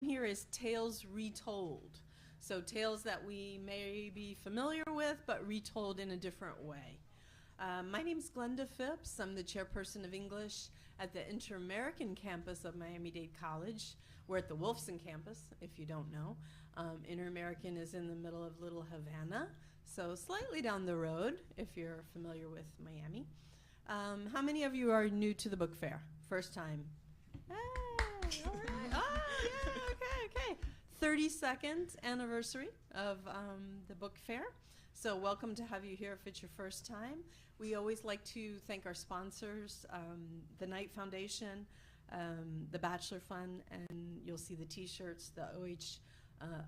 Here is Tales Retold. So tales that we may be familiar with, but retold in a different way. My name is Glenda Phipps. I'm the chairperson of English at the Inter-American campus of Miami-Dade College. We're at the Wolfson campus, if you don't know. Inter-American is in the middle of Little Havana, so slightly down the road, if you're familiar with Miami. How many of you are new to the book fair? First time? Hey, all right. Oh, yeah, okay. 32nd anniversary of the book fair. So welcome to have you here if it's your first time. We always like to thank our sponsors, the Knight Foundation, the Bachelor Fund, and you'll see the t-shirts, the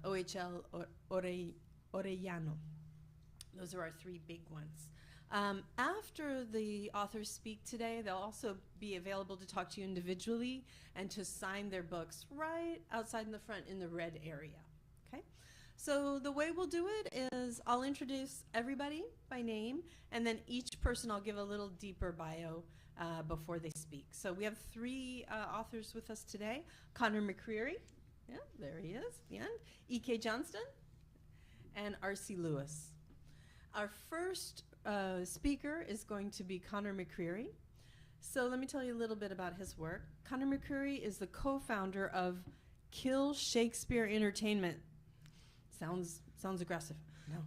OHL Orellano. Those are our three big ones. After the authors speak today, they'll also be available to talk to you individually and to sign their books right outside in the front in the red area. Okay? So the way we'll do it is I'll introduce everybody by name, and then each person I'll give a little deeper bio before they speak. So we have three authors with us today. CONOR MCCREERY, yeah, there he is at the end. E.K. Johnston, and R.C. Lewis. Our first speaker is going to be CONOR MCCREERY. So let me tell you a little bit about his work. CONOR MCCREERY is the co-founder of Kill Shakespeare Entertainment. Sounds aggressive. No.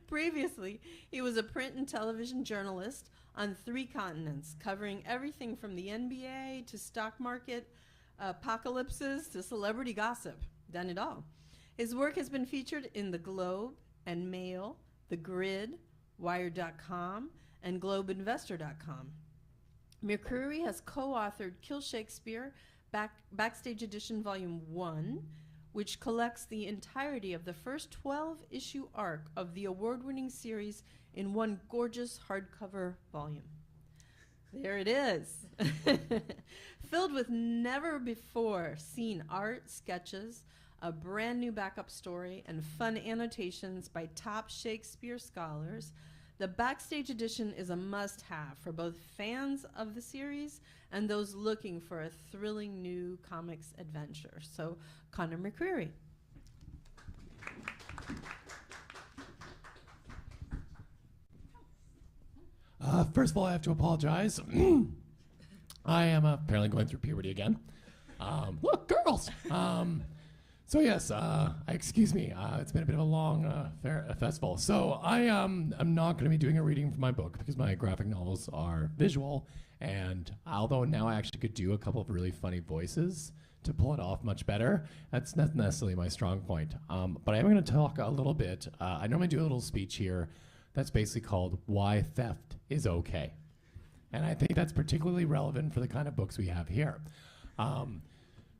Previously, he was a print and television journalist on 3 continents, covering everything from the NBA to stock market apocalypses to celebrity gossip. Done it all. His work has been featured in The Globe and Mail, The Grid, Wired.com, and GlobeInvestor.com. McCreery has co-authored Kill Shakespeare, Backstage Edition Volume 1, which collects the entirety of the first 12-issue arc of the award-winning series in one gorgeous hardcover volume. There it is. Filled with never-before-seen art, sketches, a brand new backup story, and fun annotations by top Shakespeare scholars, the Backstage Edition is a must-have for both fans of the series and those looking for a thrilling new comics adventure. So, CONOR MCCREERY. First of all, I have to apologize. I am apparently going through puberty again. Look, girls! So yes, excuse me, it's been a bit of a long festival. So I'm not going to be doing a reading for my book because my graphic novels are visual, and although now I actually could do a couple of really funny voices to pull it off much better, that's not necessarily my strong point. But I am going to talk a little bit. I normally do a little speech here that's basically called Why Theft is Okay. And I think that's particularly relevant for the kind of books we have here.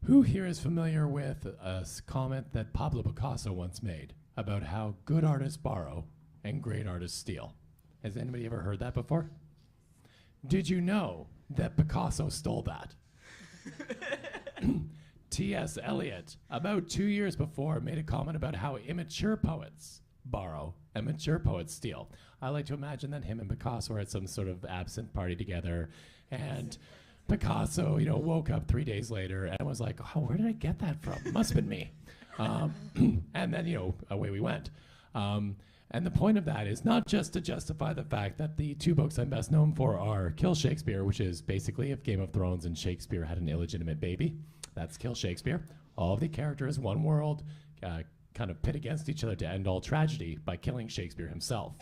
Who here is familiar with a comment that Pablo Picasso once made about how good artists borrow and great artists steal? Has anybody ever heard that before? Did you know that Picasso stole that? T.S. Eliot, about 2 years before, made a comment about how immature poets borrow and mature poets steal. I like to imagine that him and Picasso were at some sort of absinthe party together, and Picasso, woke up 3 days later and was like, oh, where did I get that from? Must have been me. And then, away we went. And the point of that is not just to justify the fact that the 2 books I'm best known for are Kill Shakespeare, which is basically if Game of Thrones and Shakespeare had an illegitimate baby. That's Kill Shakespeare. All of the characters, one world, kind of pit against each other to end all tragedy by killing Shakespeare himself.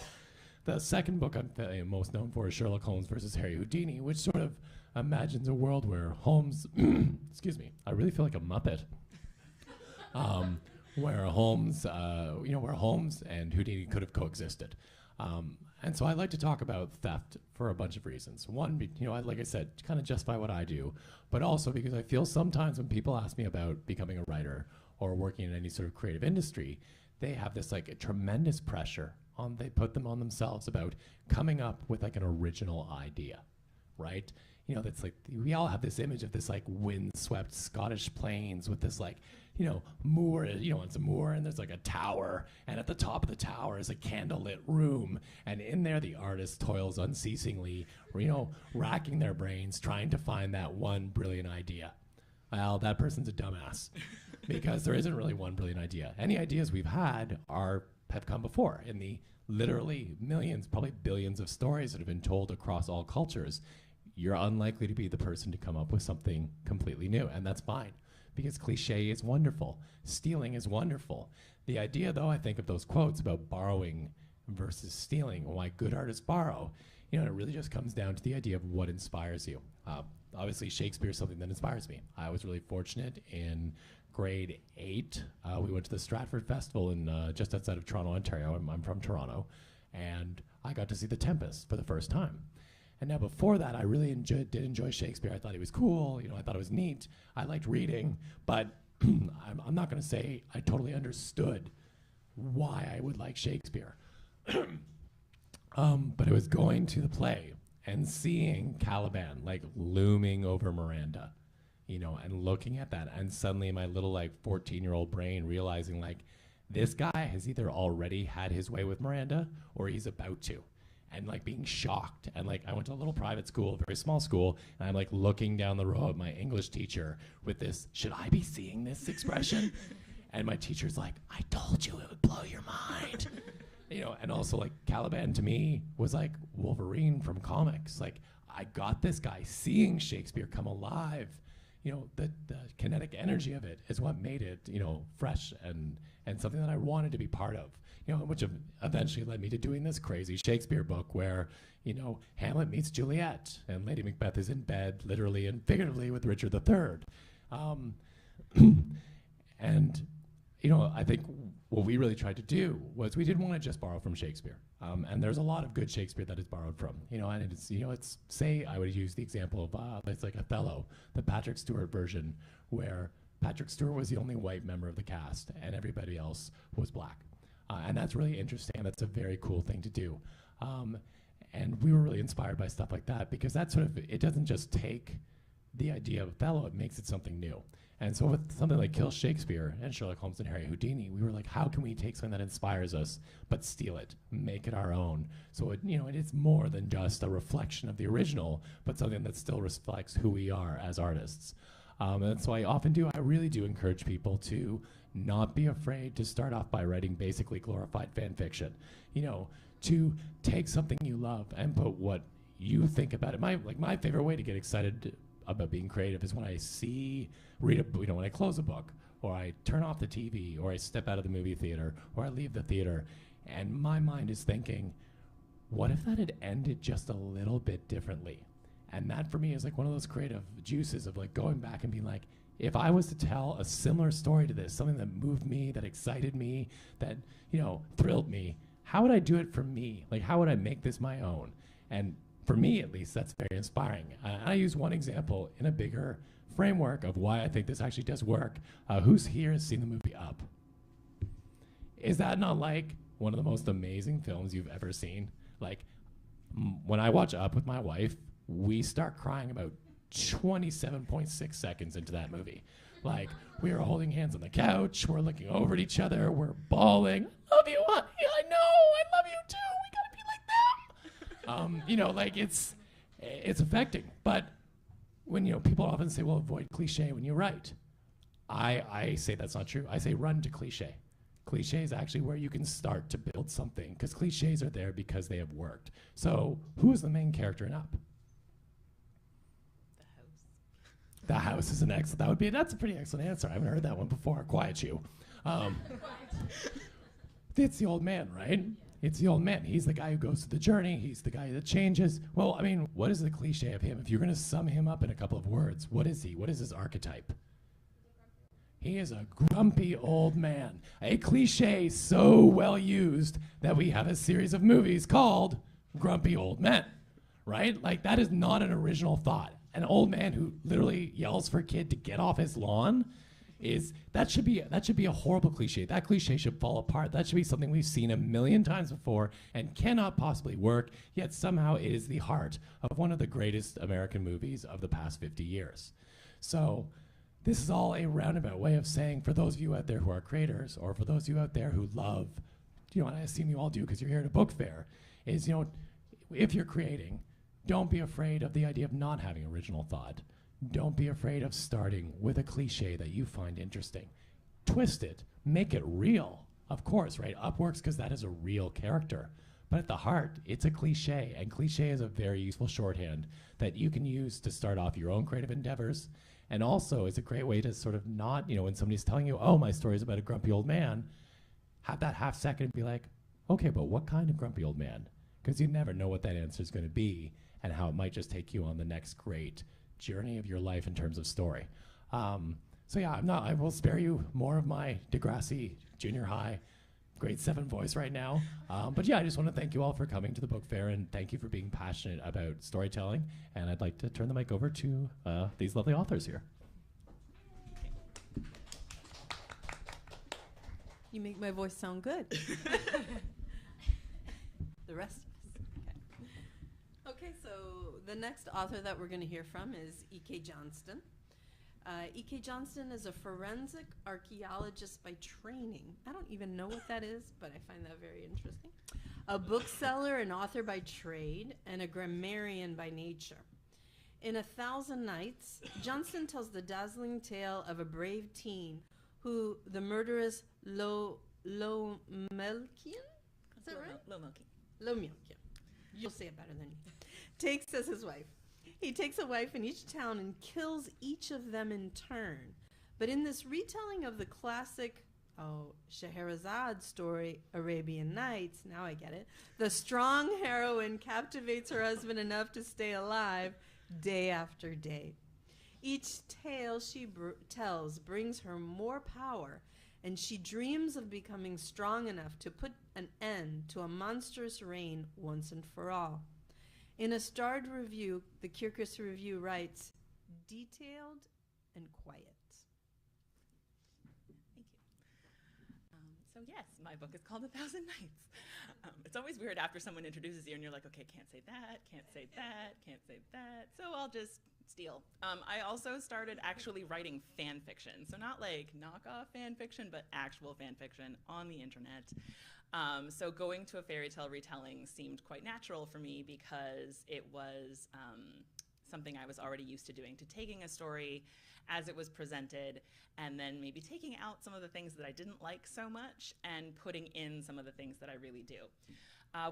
The second book I'm most known for is Sherlock Holmes versus Harry Houdini, which sort of imagines a world where Holmes, excuse me, I really feel like a Muppet, where Holmes and Houdini could have coexisted. And so I like to talk about theft for a bunch of reasons. One, like I said, to kind of justify what I do, but also because I feel sometimes when people ask me about becoming a writer or working in any sort of creative industry, they have this like a tremendous pressure they put them on themselves about coming up with like an original idea, right? That's like, we all have this image of this like windswept Scottish plains with this like, moor, it's a moor and there's like a tower, and at the top of the tower is a candlelit room, and in there the artist toils unceasingly, racking their brains trying to find that one brilliant idea. well, that person's a dumbass. Because there isn't really one brilliant idea. Any ideas we've had have come before in the literally millions, probably billions of stories that have been told across all cultures. You're unlikely to be the person to come up with something completely new, and that's fine, because cliche is wonderful. Stealing is wonderful. The idea, though, I think of those quotes about borrowing versus stealing, why good artists borrow, it really just comes down to the idea of what inspires you. Obviously, Shakespeare is something that inspires me. I was really fortunate in grade 8. We went to the Stratford Festival in just outside of Toronto, Ontario. I'm from Toronto, and I got to see The Tempest for the first time. And now before that, I really did enjoy Shakespeare. I thought he was cool. I thought it was neat. I liked reading, but I'm not going to say I totally understood why I would like Shakespeare. But it was going to the play and seeing Caliban looming over Miranda, and looking at that, and suddenly my little 14-year-old brain realizing this guy has either already had his way with Miranda or he's about to. And being shocked, and I went to a little private school, a very small school, and I'm looking down the row at my English teacher with this, should I be seeing this expression? And my teacher's I told you it would blow your mind. And also Caliban to me was Wolverine from comics. I got this guy seeing Shakespeare come alive. The kinetic energy of it is what made it, fresh and something that I wanted to be part of. Which eventually led me to doing this crazy Shakespeare book where, Hamlet meets Juliet and Lady Macbeth is in bed, literally and figuratively, with Richard III. And, I think what we really tried to do was we didn't want to just borrow from Shakespeare. And there's a lot of good Shakespeare that is borrowed from, and it's, say I would use the example of, it's Othello, the Patrick Stewart version, where Patrick Stewart was the only white member of the cast and everybody else was black. And that's really interesting. That's a very cool thing to do. And we were really inspired by stuff like that because that it doesn't just take the idea of Othello, it makes it something new. And so with something like Kill Shakespeare and Sherlock Holmes and Harry Houdini, we were how can we take something that inspires us but steal it, make it our own? So it is more than just a reflection of the original, but something that still reflects who we are as artists. And so I really do encourage people to not be afraid to start off by writing basically glorified fan fiction. To take something you love and put what you think about it. My favorite way to get excited about being creative is when I when I close a book, or I turn off the TV, or I step out of the movie theater, or I leave the theater, and my mind is thinking, what if that had ended just a little bit differently? And that for me is one of those creative juices of going back and being if I was to tell a similar story to this, something that moved me, that excited me, that, thrilled me, how would I do it for me? How would I make this my own? And for me, at least, that's very inspiring. I use one example in a bigger framework of why I think this actually does work. Who's here has seen the movie Up? Is that not one of the most amazing films you've ever seen? When I watch Up with my wife, we start crying about 27.6 seconds into that movie. We are holding hands on the couch, we're looking over at each other, we're bawling. I love you, honey, I know, I love you too, we gotta be like them. It's affecting. But when, people often say, well, avoid cliche when you write. I say that's not true. I say run to cliche. Cliche is actually where you can start to build something, because cliches are there because they have worked. So who is the main character in Up? The house is an excellent. That's a pretty excellent answer. I haven't heard that one before. Quiet you. It's the old man, right? It's the old man. He's the guy who goes through the journey. He's the guy that changes. Well, what is the cliche of him? If you're going to sum him up in a couple of words, what is he? What is his archetype? He is a grumpy old man. A cliche so well used that we have a series of movies called Grumpy Old Men, right? That is not an original thought. An old man who literally yells for a kid to get off his lawn that should be a horrible cliche. That cliche should fall apart. That should be something we've seen a million times before and cannot possibly work, yet somehow it is the heart of one of the greatest American movies of the past 50 years. So this is all a roundabout way of saying, for those of you out there who are creators, or for those of you out there who love, and I assume you all do because you're here at a book fair, is, if you're creating, don't be afraid of the idea of not having original thought. don't be afraid of starting with a cliche that you find interesting. Twist it, make it real. Of course, right? Up works because that is a real character. But at the heart, it's a cliche, and cliche is a very useful shorthand that you can use to start off your own creative endeavors. And also, it's a great way to sort of not, when somebody's telling you, oh, my story is about a grumpy old man, have that half second and be like, okay, but what kind of grumpy old man? Because you never know what that answer is going to be and how it might just take you on the next great journey of your life in terms of story. So yeah, I will spare you more of my Degrassi junior high grade 7 voice right now. But yeah, I just want to thank you all for coming to the book fair, and thank you for being passionate about storytelling. And I'd like to turn the mic over to these lovely authors here. You make my voice sound good. The rest of us. Okay, so the next author that we're going to hear from is E.K. Johnston. E.K. Johnston is a forensic archaeologist by training. I don't even know what that is, but I find that very interesting. A bookseller and author by trade, and a grammarian by nature. In 1,000 Nights, Johnston tells the dazzling tale of a brave teen who the murderous Lomelkian? Is that right? Lomelkian. You'll say it better than me. Takes as his wife. He takes a wife in each town and kills each of them in turn. But in this retelling of the classic, Scheherazade story, Arabian Nights, now I get it, the strong heroine captivates her husband enough to stay alive day after day. Each tale she tells brings her more power, and she dreams of becoming strong enough to put an end to a monstrous reign once and for all. In a starred review, the Kyrgyz Review writes, detailed and quiet. Thank you. So yes, my book is called 1,000 Nights. It's always weird after someone introduces you and you're like, okay, can't say that, can't say that, can't say that, so I'll just steal. I also started actually writing fan fiction, so not like knockoff fan fiction, but actual fan fiction on the internet. So going to a fairy tale retelling seemed quite natural for me because it was something I was already used to doing, to taking a story as it was presented and then maybe taking out some of the things that I didn't like so much and putting in some of the things that I really do.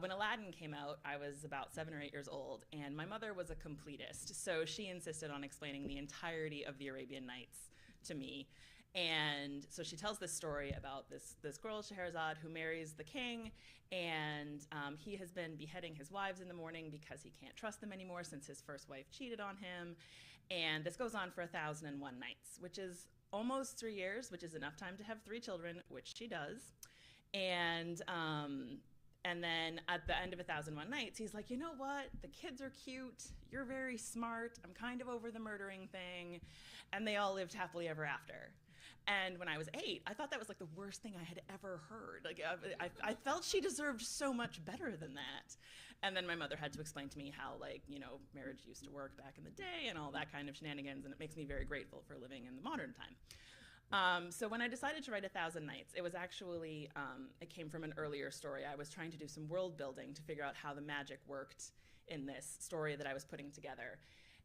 When Aladdin came out, I was about 7 or 8 years old, and my mother was a completist, so she insisted on explaining the entirety of the Arabian Nights to me. And so she tells this story about this girl, Scheherazade, who marries the king, and he has been beheading his wives in the morning because he can't trust them anymore since his first wife cheated on him. And this goes on for 1,001 nights, which is almost 3 years, which is enough time to have 3 children, which she does. And then at the end of 1,001 Nights, he's like, you know what? The kids are cute. You're very smart. I'm kind of over the murdering thing. And they all lived happily ever after. And when I was 8, I thought that was like the worst thing I had ever heard. Like I felt she deserved so much better than that. And then my mother had to explain to me how, like, marriage used to work back in the day and all that kind of shenanigans. And it makes me very grateful for living in the modern time. So when I decided to write 1,000 Nights, it was actually, it came from an earlier story. I was trying to do some world building to figure out how the magic worked in this story that I was putting together.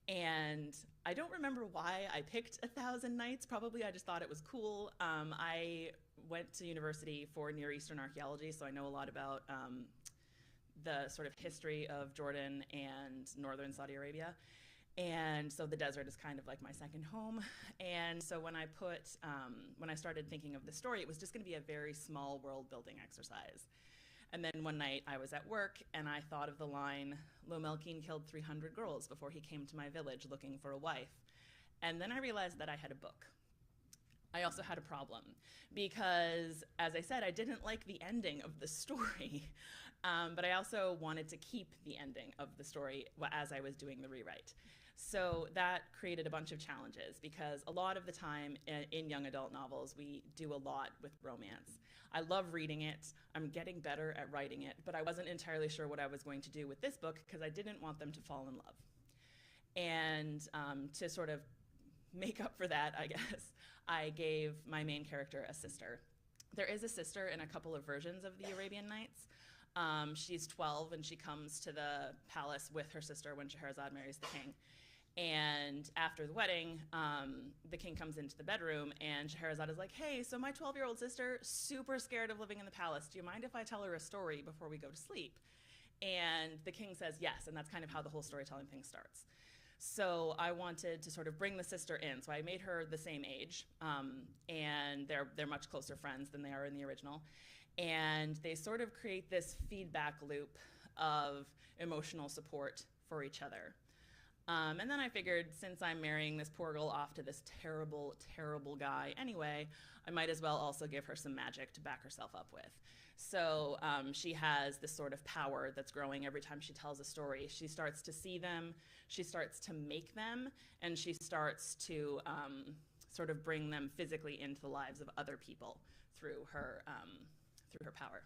And I don't remember why I picked 1,000 Nights. Probably I just thought it was cool. I went to university for Near Eastern archaeology, so I know a lot about the sort of history of Jordan and northern Saudi Arabia. And so the desert is kind of like my second home. And so when I when I started thinking of the story, it was just gonna be a very small world building exercise. And then one night I was at work and I thought of the line, Lomelkian killed 300 girls before he came to my village looking for a wife. And then I realized that I had a book. I also had a problem because, as I said, I didn't like the ending of the story, but I also wanted to keep the ending of the story as I was doing the rewrite. So that created a bunch of challenges because a lot of the time in young adult novels, we do a lot with romance. I love reading it. I'm getting better at writing it, but I wasn't entirely sure what I was going to do with this book because I didn't want them to fall in love. And to sort of make up for that, I guess, I gave my main character a sister. There is a sister in a couple of versions of the Arabian Nights. She's 12 and she comes to the palace with her sister when Scheherazade marries the king. And after the wedding, the king comes into the bedroom, and Scheherazade is like, hey, so my 12-year-old sister, super scared of living in the palace. Do you mind if I tell her a story before we go to sleep? And the king says yes, and that's kind of how the whole storytelling thing starts. So I wanted to sort of bring the sister in. So I made her the same age, and they're much closer friends than they are in the original. And they sort of create this feedback loop of emotional support for each other. And then I figured, since I'm marrying this poor girl off to this terrible, terrible guy anyway, I might as well also give her some magic to back herself up with. So she has this sort of power that's growing every time she tells a story. She starts to see them, she starts to make them, and she starts to sort of bring them physically into the lives of other people through her power.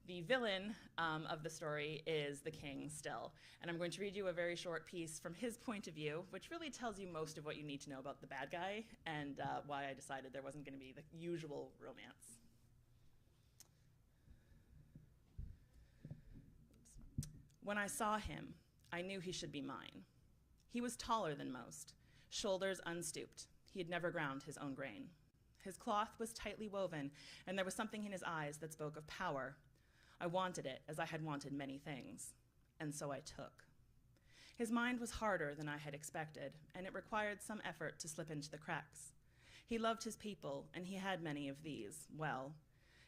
The villain of the story is the king still, and I'm going to read you a very short piece from his point of view, which really tells you most of what you need to know about the bad guy and why I decided there wasn't going to be the usual romance. When I saw him, I knew he should be mine. He was taller than most, shoulders unstooped. He had never ground his own grain. His cloth was tightly woven, and there was something in his eyes that spoke of power. I wanted it, as I had wanted many things, and so I took. His mind was harder than I had expected, and it required some effort to slip into the cracks. He loved his people, and he had many of these, well.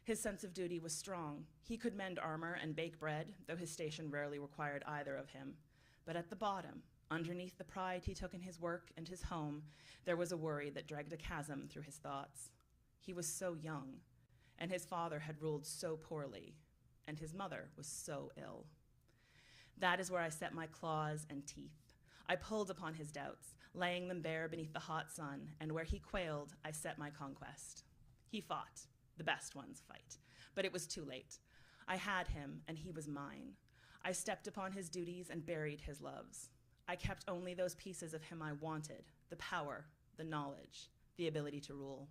His sense of duty was strong. He could mend armor and bake bread, though his station rarely required either of him. But at the bottom, underneath the pride he took in his work and his home, there was a worry that dragged a chasm through his thoughts. He was so young, and his father had ruled so poorly, and his mother was so ill. That is where I set my claws and teeth. I pulled upon his doubts, laying them bare beneath the hot sun, and where he quailed, I set my conquest. He fought. The best ones fight. But it was too late. I had him, and he was mine. I stepped upon his duties and buried his loves. I kept only those pieces of him I wanted, the power, the knowledge, the ability to rule.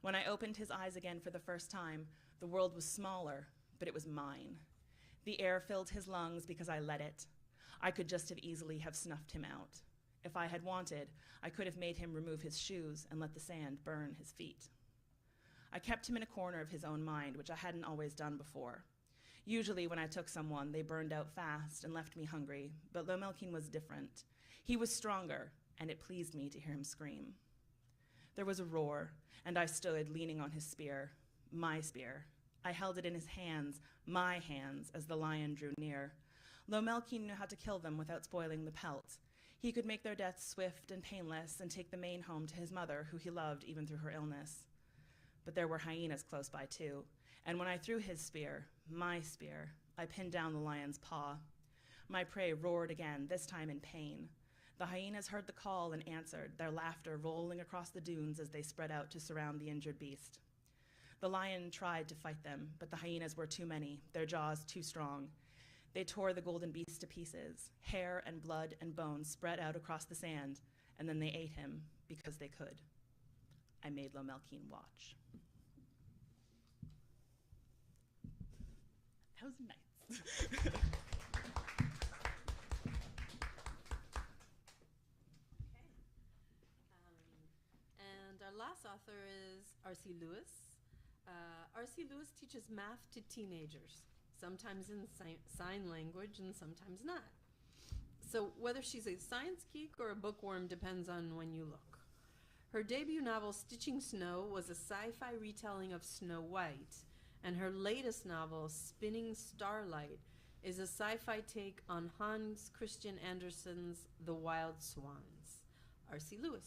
When I opened his eyes again for the first time, the world was smaller, but it was mine. The air filled his lungs because I let it. I could just have snuffed him out. If I had wanted, I could have made him remove his shoes and let the sand burn his feet. I kept him in a corner of his own mind, which I hadn't always done before. Usually when I took someone, they burned out fast and left me hungry, but Lomelkin was different. He was stronger, and it pleased me to hear him scream. There was a roar, and I stood leaning on his spear, my spear. I held it in his hands, my hands, as the lion drew near. Lomelkin knew how to kill them without spoiling the pelt. He could make their deaths swift and painless and take the mane home to his mother, who he loved even through her illness. But there were hyenas close by too, and when I threw his spear, my spear, I pinned down the lion's paw. My prey roared again, this time in pain. The hyenas heard the call and answered, their laughter rolling across the dunes as they spread out to surround the injured beast. The lion tried to fight them, but the hyenas were too many, their jaws too strong. They tore the golden beast to pieces. Hair and blood and bones spread out across the sand, and then they ate him because they could. I made Lomelkin watch. That was nice. And our last author is R.C. Lewis. R.C. Lewis teaches math to teenagers, sometimes in sign language and sometimes not. So whether she's a science geek or a bookworm depends on when you look. Her debut novel, Stitching Snow, was a sci-fi retelling of Snow White, and her latest novel, Spinning Starlight, is a sci-fi take on Hans Christian Andersen's The Wild Swans. R.C. Lewis.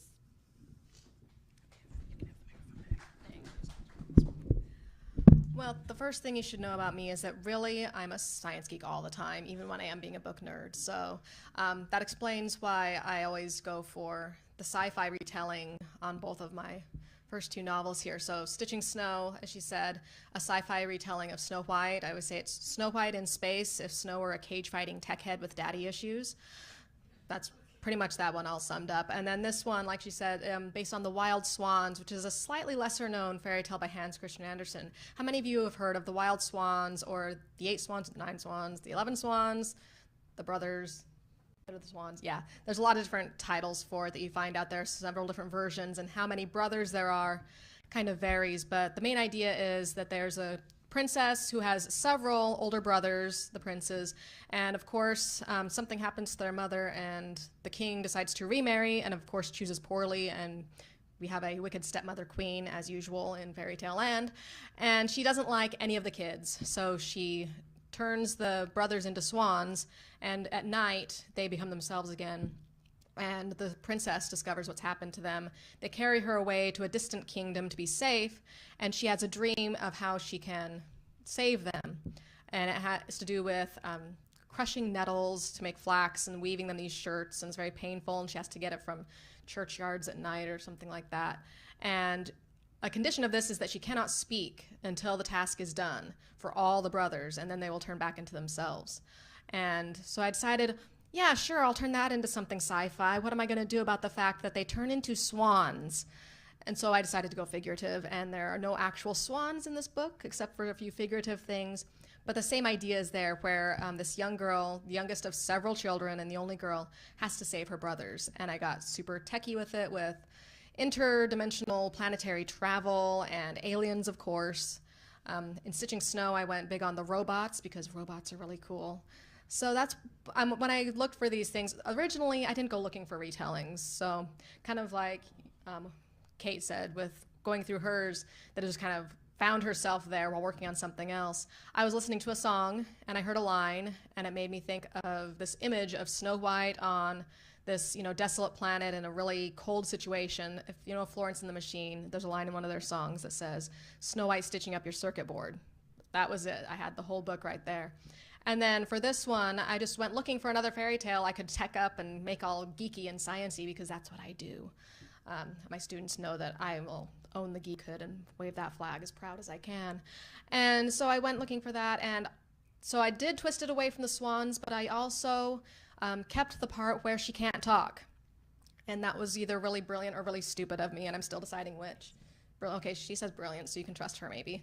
Well, the first thing you should know about me is that really I'm a science geek all the time, even when I am being a book nerd. So that explains why I always go for the sci-fi retelling on both of my first two novels here. So Stitching Snow, as she said, a sci-fi retelling of Snow White. I would say it's Snow White in space if Snow were a cage-fighting tech head with daddy issues. That's pretty much that one all summed up. And then this one, like she said, based on The Wild Swans, which is a slightly lesser known fairy tale by Hans Christian Andersen. How many of you have heard of The Wild Swans or The 8 Swans, 9 Swans, The 11 Swans, The Brothers, Of the Swans, yeah. There's a lot of different titles for it that you find out there, several different versions, and how many brothers there are kind of varies. But the main idea is that there's a princess who has several older brothers, the princes, and of course something happens to their mother, and the king decides to remarry, and of course chooses poorly, and we have a wicked stepmother queen, as usual in fairy tale land, and she doesn't like any of the kids, so she turns the brothers into swans, and at night they become themselves again, and the princess discovers what's happened to them. They carry her away to a distant kingdom to be safe, and she has a dream of how she can save them, and it has to do with crushing nettles to make flax and weaving them these shirts, and it's very painful, and she has to get it from churchyards at night or something like that. And a condition of this is that she cannot speak until the task is done for all the brothers, and then they will turn back into themselves. And so I decided, yeah, sure, I'll turn that into something sci-fi. What am I going to do about the fact that they turn into swans? And so I decided to go figurative, and there are no actual swans in this book, except for a few figurative things. But the same idea is there, where this young girl, the youngest of several children and the only girl, has to save her brothers. And I got super techie with it, with interdimensional planetary travel and aliens, of course. In Stitching Snow, I went big on the robots because robots are really cool. So that's, when I looked for these things, originally I didn't go looking for retellings. So kind of like Kate said, with going through hers, that it just kind of found herself there while working on something else. I was listening to a song and I heard a line, and it made me think of this image of Snow White on this, desolate planet in a really cold situation. If you know Florence and the Machine, there's a line in one of their songs that says, "Snow White stitching up your circuit board." That was it. I had the whole book right there. And then for this one, I just went looking for another fairy tale I could tech up and make all geeky and science-y, because that's what I do. My students know that I will own the geekhood and wave that flag as proud as I can. And so I went looking for that, and so I did twist it away from the swans, but I also kept the part where she can't talk. And that was either really brilliant or really stupid of me, and I'm still deciding which. Okay, she says brilliant, so you can trust her maybe.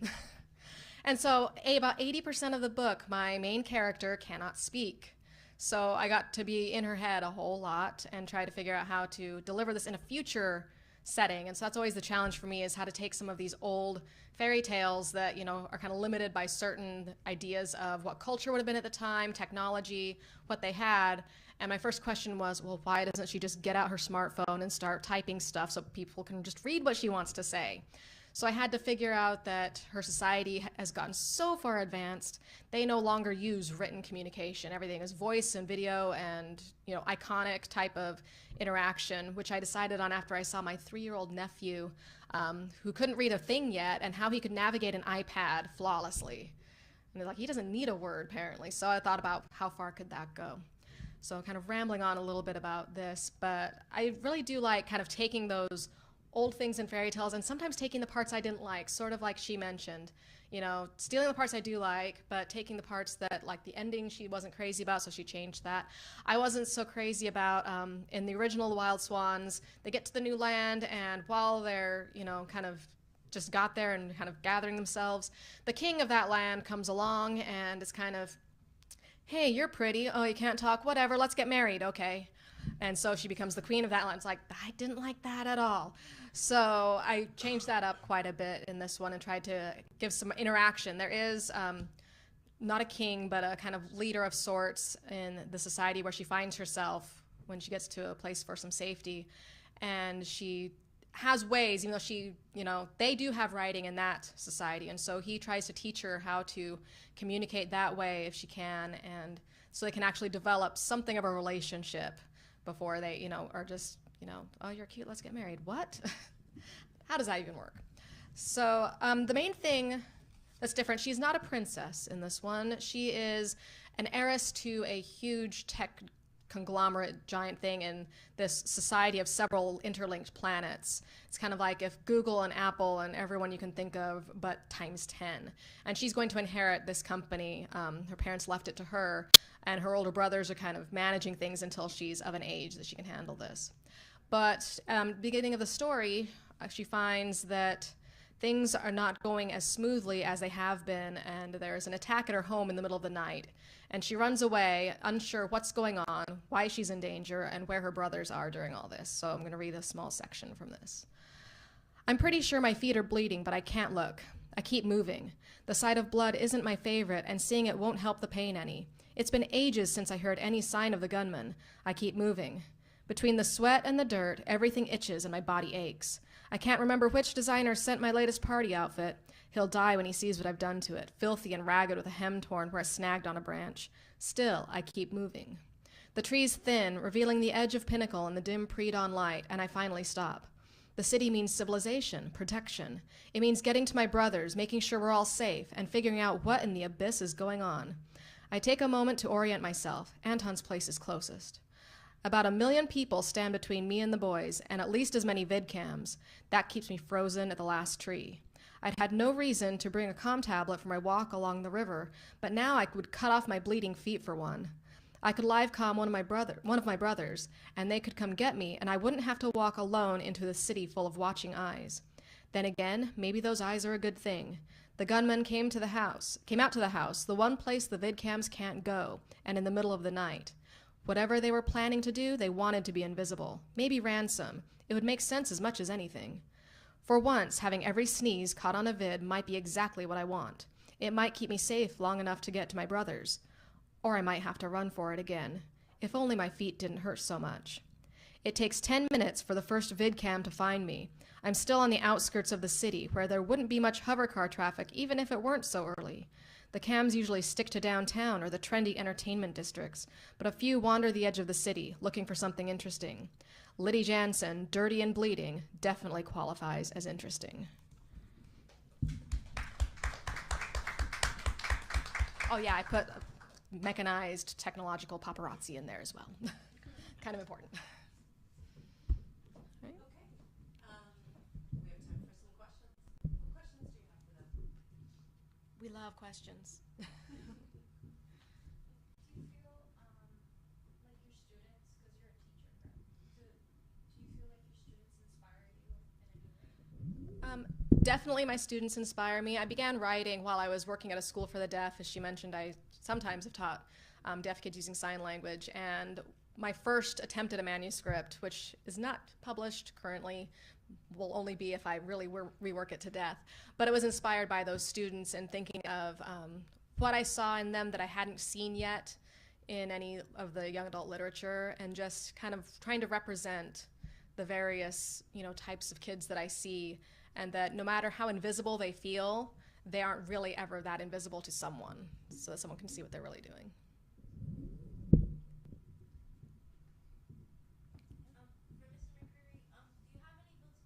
And so about 80% of the book, my main character cannot speak. So I got to be in her head a whole lot and try to figure out how to deliver this in a future setting. And so that's always the challenge for me, is how to take some of these old fairy tales that, are kind of limited by certain ideas of what culture would have been at the time, technology, what they had. And my first question was, well, why doesn't she just get out her smartphone and start typing stuff so people can just read what she wants to say? So I had to figure out that her society has gotten so far advanced, they no longer use written communication. Everything is voice and video and, iconic type of interaction, which I decided on after I saw my 3-year-old nephew, who couldn't read a thing yet, and how he could navigate an iPad flawlessly. And he doesn't need a word, apparently. So I thought about how far could that go. So kind of rambling on a little bit about this, but I really do like kind of taking those old things in fairy tales and sometimes taking the parts I didn't like, sort of like she mentioned, stealing the parts I do like, but taking the parts that, like the ending, she wasn't crazy about, so she changed that. I wasn't so crazy about, in the original The Wild Swans, they get to the new land, and while they're, kind of just got there and kind of gathering themselves, the king of that land comes along and is kind of, hey, you're pretty, oh, you can't talk, whatever, let's get married, okay. And so she becomes the queen of that land. It's like, I didn't like that at all. So I changed that up quite a bit in this one and tried to give some interaction. There is not a king, but a kind of leader of sorts in the society where she finds herself when she gets to a place for some safety. And she has ways, even though she, they do have writing in that society. And so he tries to teach her how to communicate that way if she can, and so they can actually develop something of a relationship before they, are just, oh, you're cute, let's get married. What? How does that even work? So the main thing that's different, she's not a princess in this one. She is an heiress to a huge tech conglomerate giant thing in this society of several interlinked planets. It's kind of like if Google and Apple and everyone you can think of, but times 10. And she's going to inherit this company. Her parents left it to her, and her older brothers are kind of managing things until she's of an age that she can handle this. But beginning of the story, she finds that Things are not going as smoothly as they have been, and there's an attack at her home in the middle of the night. And she runs away, unsure what's going on, why she's in danger, and where her brothers are during all this. So I'm going to read a small section from this. I'm pretty sure my feet are bleeding, but I can't look. I keep moving. The sight of blood isn't my favorite, and seeing it won't help the pain any. It's been ages since I heard any sign of the gunman. I keep moving. Between the sweat and the dirt, everything itches and my body aches. I can't remember which designer sent my latest party outfit. He'll die when he sees what I've done to it, filthy and ragged with a hem torn where it's snagged on a branch. Still, I keep moving. The tree's thin, revealing the edge of pinnacle in the dim pre-dawn light, and I finally stop. The city means civilization, protection. It means getting to my brothers, making sure we're all safe, and figuring out what in the abyss is going on. I take a moment to orient myself. Anton's place is closest. About 1 million people stand between me and the boys, and at least as many vidcams. That keeps me frozen at the last tree. I'd had no reason to bring a comm tablet for my walk along the river, but now I would cut off my bleeding feet for one. I could live comm one of my brothers, and they could come get me, and I wouldn't have to walk alone into the city full of watching eyes. Then again, maybe those eyes are a good thing. The gunman came out to the house, the one place the vidcams can't go, and in the middle of the night. Whatever they were planning to do, they wanted to be invisible. Maybe ransom. It would make sense as much as anything. For once, having every sneeze caught on a vid might be exactly what I want. It might keep me safe long enough to get to my brothers. Or I might have to run for it again. If only my feet didn't hurt so much. It takes 10 minutes for the first vidcam to find me. I'm still on the outskirts of the city, where there wouldn't be much hovercar traffic even if it weren't so early. The cams usually stick to downtown or the trendy entertainment districts, but a few wander the edge of the city, looking for something interesting. Liddy Jansen, dirty and bleeding, definitely qualifies as interesting. Oh yeah, I put mechanized technological paparazzi in there as well. Kind of important. Right? Okay. We have time for some questions. What questions do you have for them? We love questions. Do you feel like your students, because you're a teacher, do you feel like your students inspire you in any way? Definitely my students inspire me. I began writing while I was working at a school for the deaf. As she mentioned, I sometimes have taught deaf kids using sign language. And my first attempt at a manuscript, which is not published currently, will only be if I really rework it to death. But it was inspired by those students and thinking of what I saw in them that I hadn't seen yet in any of the young adult literature, and just kind of trying to represent the various, types of kids that I see, and that no matter how invisible they feel, they aren't really ever that invisible to someone, so that someone can see what they're really doing. For Mr. McCreery, do you have any books besides Kill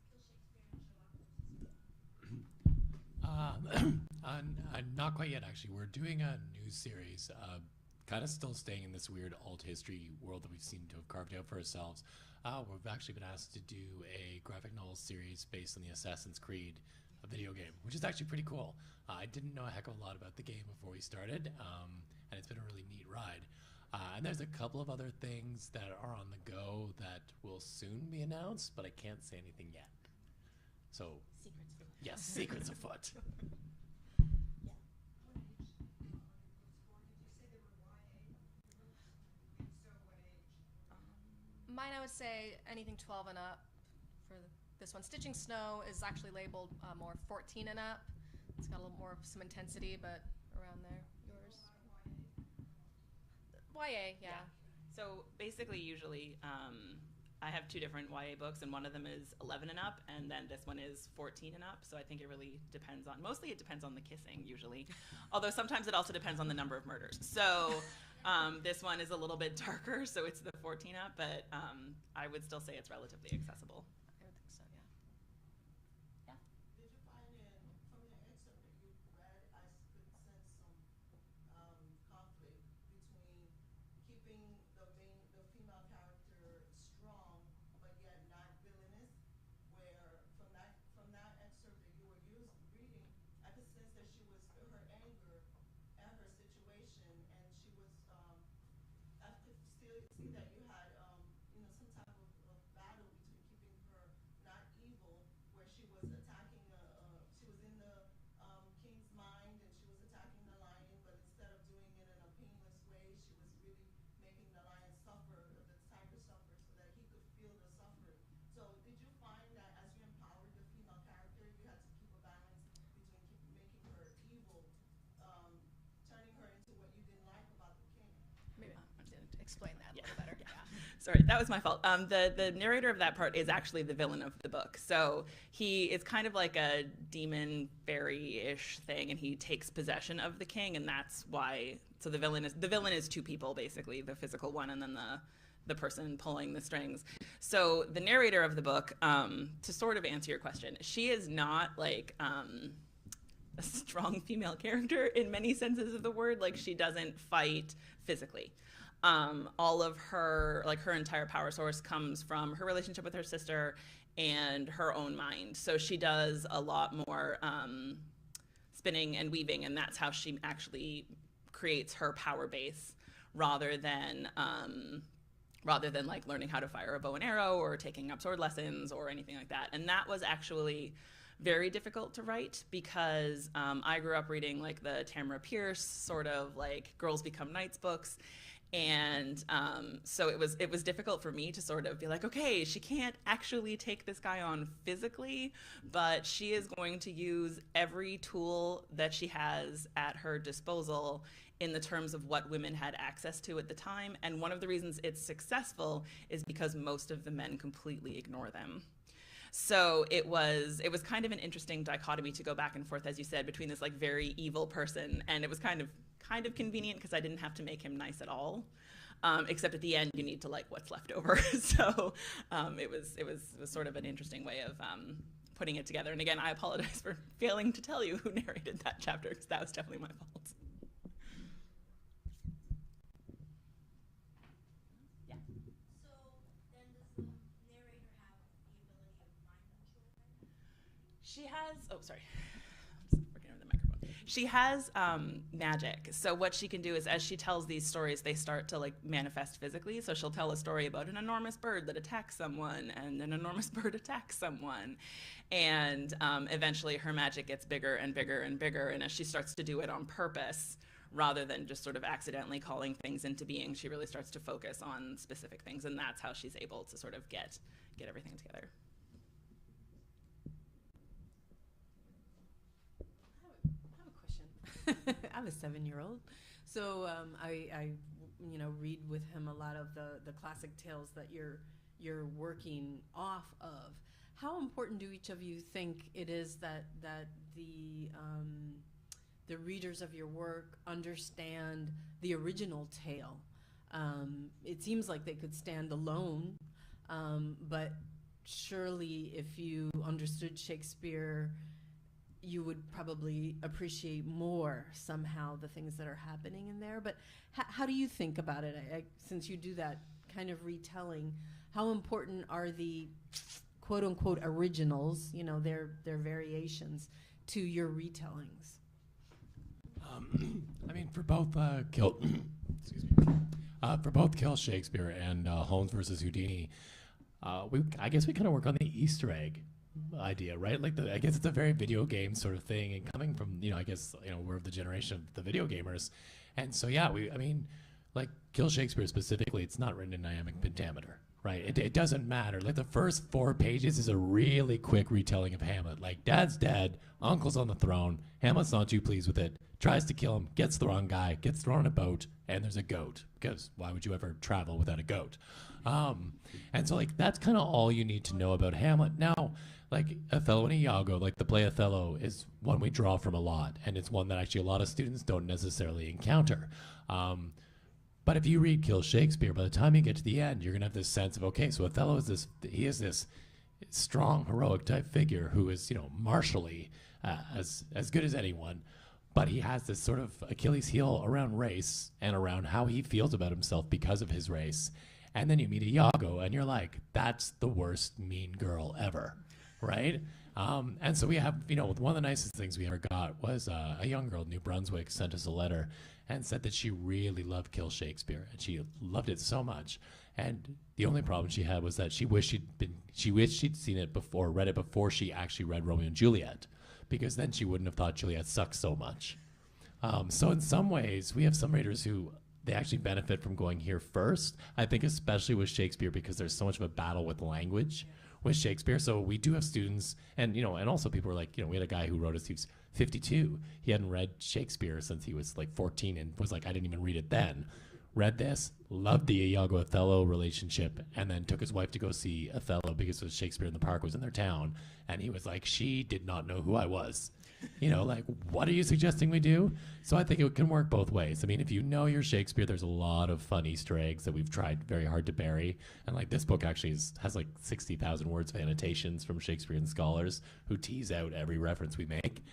Shakespeare and Sherlock Holmes? Not quite yet, actually. We're doing a new series, kind of still staying in this weird alt history world that we seem to have carved out for ourselves. We've actually been asked to do a graphic novel series based on the Assassin's Creed video game, which is actually pretty cool. I didn't know a heck of a lot about the game before we started, and it's been a really neat ride. And there's a couple of other things that are on the go that will soon be announced, but I can't say anything yet. So, Secrets. yes, secrets afoot. Mine, I would say anything 12 and up for this one. Stitching Snow is actually labeled more 14 and up. It's got a little more of some intensity, but around there. Yours? YA, yeah. So basically, usually, I have 2 different YA books, and one of them is 11 and up, and then this one is 14 and up. So I think it really depends on, mostly it depends on the kissing, usually. Although sometimes it also depends on the number of murders. So this one is a little bit darker, so it's the 14 up, but I would still say it's relatively accessible. I would think so, yeah. Did you find from the excerpt that you read, I could sense some conflict between keeping the female character strong, but yet not villainous? Where from that excerpt that you were reading, I could sense that she was her anger at her situation, and she was. I could still see that you had some type of battle between keeping her not evil, where she was attacking a Sorry, that was my fault. The narrator of that part is actually the villain of the book. So he is kind of like a demon fairy-ish thing, and he takes possession of the king, and that's why. So the villain is two people basically, the physical one, and then the person pulling the strings. So the narrator of the book, to sort of answer your question, she is not like a strong female character in many senses of the word. Like, she doesn't fight physically. All of her, like, her entire power source comes from her relationship with her sister and her own mind. So she does a lot more spinning and weaving, and that's how she actually creates her power base, rather than like learning how to fire a bow and arrow or taking up sword lessons or anything like that. And that was actually very difficult to write, because I grew up reading like the Tamara Pierce sort of like girls become knights books. And so it was difficult for me to sort of be like, okay, she can't actually take this guy on physically, but she is going to use every tool that she has at her disposal in the terms of what women had access to at the time. And one of the reasons it's successful is because most of the men completely ignore them. So it was kind of an interesting dichotomy to go back and forth, as you said, between this like very evil person, and it was kind of convenient because I didn't have to make him nice at all, except at the end you need to like what's left over. So it was sort of an interesting way of putting it together. And again, I apologize for failing to tell you who narrated that chapter, because that was definitely my fault. Yeah. So then does the narrator have the ability of mind control? She has, oh, sorry. I'm just working over the microphone. She has magic. So what she can do is, as she tells these stories, they start to like manifest physically. So she'll tell a story about an enormous bird that attacks someone, and an enormous bird attacks someone. And eventually her magic gets bigger and bigger and bigger. And as she starts to do it on purpose, rather than just sort of accidentally calling things into being, she really starts to focus on specific things. And that's how she's able to sort of get everything together. I have a 7-year-old, so I read with him a lot of the classic tales that you're working off of. How important do each of you think it is that the readers of your work understand the original tale? It seems like they could stand alone, but surely if you understood Shakespeare, you would probably appreciate more somehow the things that are happening in there. But how do you think about it? Since you do that kind of retelling, how important are the quote-unquote originals, their variations, to your retellings? I mean, for both Kill Shakespeare and Holmes versus Houdini, I guess we kind of work on the Easter egg idea, right? Like, I guess it's a very video game sort of thing, and coming from, we're of the generation of the video gamers, and so yeah, like Kill Shakespeare specifically, it's not written in iambic pentameter, right? It doesn't matter. Like, the first 4 pages is a really quick retelling of Hamlet. Like, dad's dead, uncle's on the throne, Hamlet's not too pleased with it, tries to kill him, gets the wrong guy, gets thrown in a boat, and there's a goat, because why would you ever travel without a goat? And so, like, that's kind of all you need to know about Hamlet. Now, like, Othello and Iago, like the play Othello, is one we draw from a lot, and it's one that actually a lot of students don't necessarily encounter. But if you read Kill Shakespeare, by the time you get to the end, you're gonna have this sense of, okay, so Othello is this strong, heroic type figure who is, martially as good as anyone, but he has this sort of Achilles heel around race and around how he feels about himself because of his race. And then you meet Iago, and you're like, that's the worst mean girl ever, right? And so we have, one of the nicest things we ever got was a young girl in New Brunswick sent us a letter and said that she really loved Kill Shakespeare, and she loved it so much. And the only problem she had was that she wished she'd seen it before, read it before she actually read Romeo and Juliet, because then she wouldn't have thought Juliet sucked so much. So in some ways, we have some readers who they actually benefit from going here first. I think especially with Shakespeare, because there's so much of a battle with language with Shakespeare. So we do have students, and and also people were like, we had a guy who wrote us, he was 52. He hadn't read Shakespeare since he was like 14, and was like, I didn't even read it then. read this, loved the Iago-Othello relationship, and then took his wife to go see Othello because it was Shakespeare in the Park was in their town. And he was like, she did not know who I was. You know, like, what are you suggesting we do? So I think it can work both ways. I mean, if you know your Shakespeare, there's a lot of fun Easter eggs that we've tried very hard to bury. And like this book actually has like 60,000 words of annotations from Shakespearean scholars who tease out every reference we make.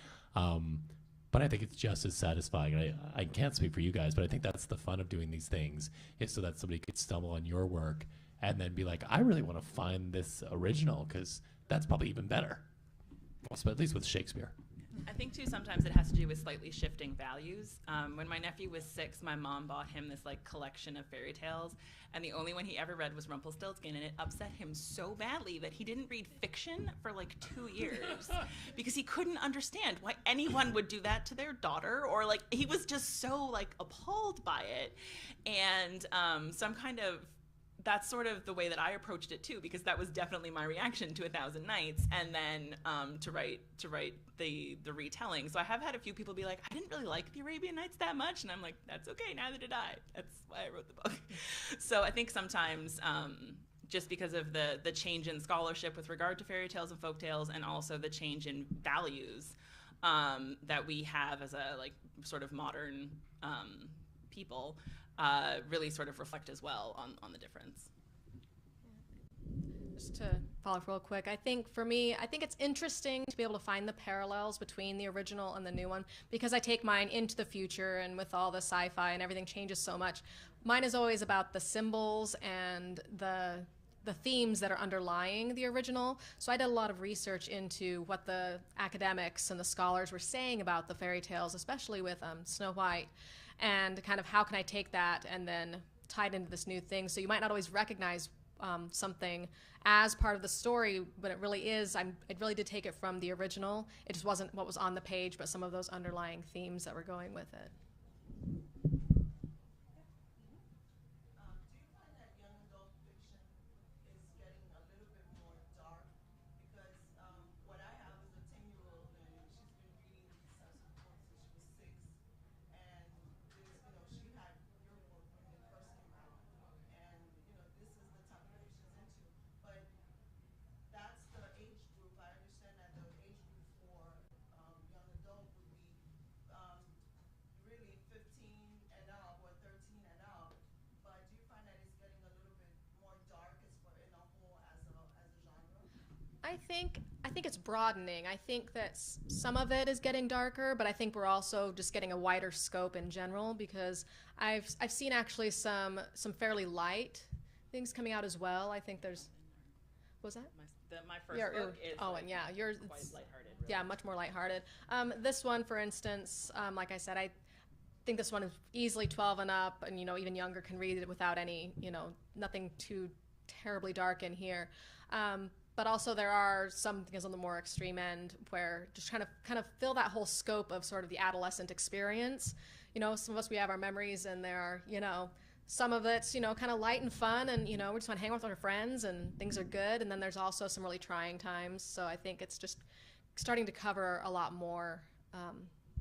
But I think it's just as satisfying. I can't speak for you guys, but I think that's the fun of doing these things, is so that somebody could stumble on your work and then be like, I really want to find this original because that's probably even better. Well, at least with Shakespeare. I think too sometimes it has to do with slightly shifting values. When my nephew was 6, my mom bought him this like collection of fairy tales, and the only one he ever read was Rumpelstiltskin, and it upset him so badly that he didn't read fiction for like 2 years because he couldn't understand why anyone would do that to their daughter, or like he was just so like appalled by it. And some kind of that's sort of the way that I approached it too, because that was definitely my reaction to 1,000 Nights, and then to write the retelling. So I have had a few people be like, I didn't really like the Arabian Nights that much, and I'm like, that's okay, neither did I. That's why I wrote the book. So I think sometimes just because of the change in scholarship with regard to fairy tales and folk tales, and also the change in values that we have as a like sort of modern people, really sort of reflect as well on the difference. Just to follow up real quick, I think for me, I think it's interesting to be able to find the parallels between the original and the new one, because I take mine into the future, and with all the sci-fi and everything changes so much, mine is always about the symbols and the themes that are underlying the original. So I did a lot of research into what the academics and the scholars were saying about the fairy tales, especially with Snow White, and kind of how can I take that and then tie it into this new thing. So you might not always recognize something as part of the story, but it really is. I really did take it from the original. It just wasn't what was on the page, but some of those underlying themes that were going with it. I think it's broadening. I think that some of it is getting darker, but I think we're also just getting a wider scope in general, because I've seen actually some fairly light things coming out as well. I think there's, what was that? My first book is and yeah, yours quite lighthearted. Really. Yeah, much more lighthearted. This one, for instance, like I said, I think this one is easily 12 and up, and even younger can read it without any, nothing too terribly dark in here. But also there are some things on the more extreme end where just trying to kind of fill that whole scope of sort of the adolescent experience. Some of us, we have our memories, and there are, some of it's, kind of light and fun, and, we just want to hang out with our friends and things are good. And then there's also some really trying times. So I think it's just starting to cover a lot more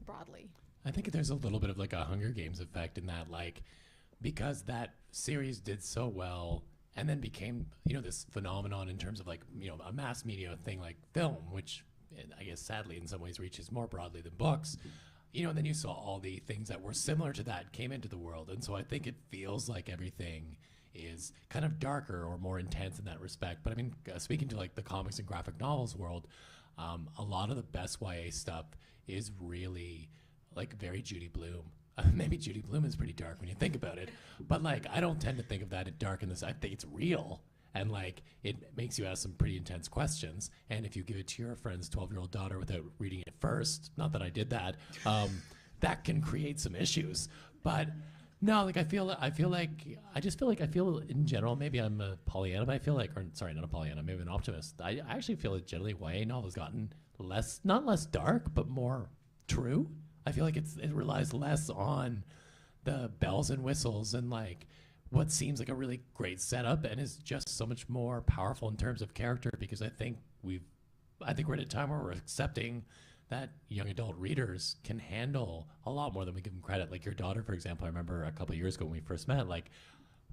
broadly. I think there's a little bit of like a Hunger Games effect in that, like, because that series did so well and then became, this phenomenon in terms of like, a mass media thing like film, which I guess sadly in some ways reaches more broadly than books, and then you saw all the things that were similar to that came into the world. And so I think it feels like everything is kind of darker or more intense in that respect. But I mean, speaking to like the comics and graphic novels world, a lot of the best YA stuff is really like very Judy Blume. Maybe Judy Blume is pretty dark when you think about it, but like I don't tend to think of that as dark in this. I think it's real, and like it makes you ask some pretty intense questions. And if you give it to your friend's 12-year-old daughter without reading it first, not that I did that, that can create some issues. But no, like I feel in general, maybe I'm a Pollyanna, but I feel like, or sorry, not a Pollyanna, maybe an optimist. I actually feel that generally YA novels gotten not less dark, but more true. I feel like it relies less on the bells and whistles and like what seems like a really great setup, and is just so much more powerful in terms of character, because I think we're at a time where we're accepting that young adult readers can handle a lot more than we give them credit. Like your daughter, for example, I remember a couple of years ago when we first met, like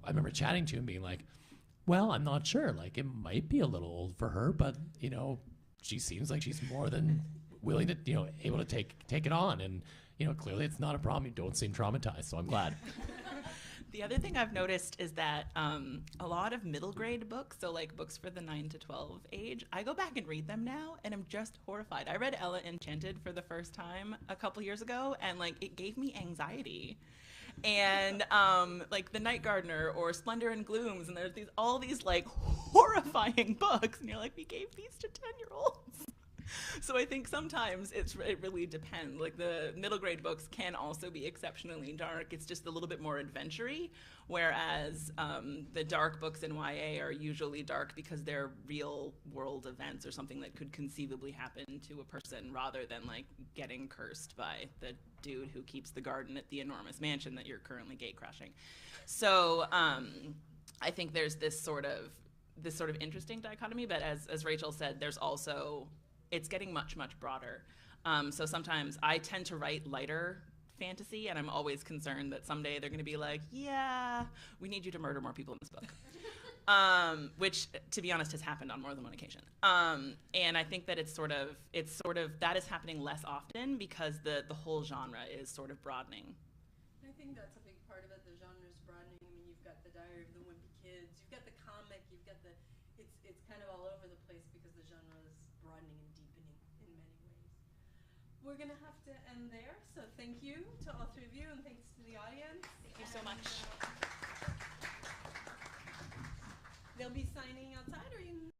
I remember chatting to you and being like, well, I'm not sure. Like it might be a little old for her, but you know, she seems like she's more than willing to, you know, able to take it on. And, you know, clearly it's not a problem. You don't seem traumatized, so I'm glad. The other thing I've noticed is that a lot of middle grade books, so like books for the 9 to 12 age, I go back and read them now and I'm just horrified. I read Ella Enchanted for the first time a couple years ago and like it gave me anxiety. And like The Night Gardener or Splendor and Glooms, and there's all these like horrifying books and you're like, we gave these to 10-year-olds. So I think sometimes it really depends. Like the middle grade books can also be exceptionally dark. It's just a little bit more adventure-y, whereas the dark books in YA are usually dark because they're real world events or something that could conceivably happen to a person rather than like getting cursed by the dude who keeps the garden at the enormous mansion that you're currently gate crashing. So I think there's this sort of interesting dichotomy, but as Rachel said, there's also it's getting much, much broader. So sometimes I tend to write lighter fantasy, and I'm always concerned that someday they're going to be like, yeah, we need you to murder more people in this book. Which, to be honest, has happened on more than one occasion. And I think that it's sort of that is happening less often because the whole genre is sort of broadening. I think that's a big part of it. The genre is broadening. I mean, you've got the Diary of the Wimpy Kids, you've got the comic, you've got the it's kind of all over the place because the genre is broadening and deepening in many ways. We're gonna have to end there. So thank you to all three of you, and thanks to the audience. Thank you so much. They'll be signing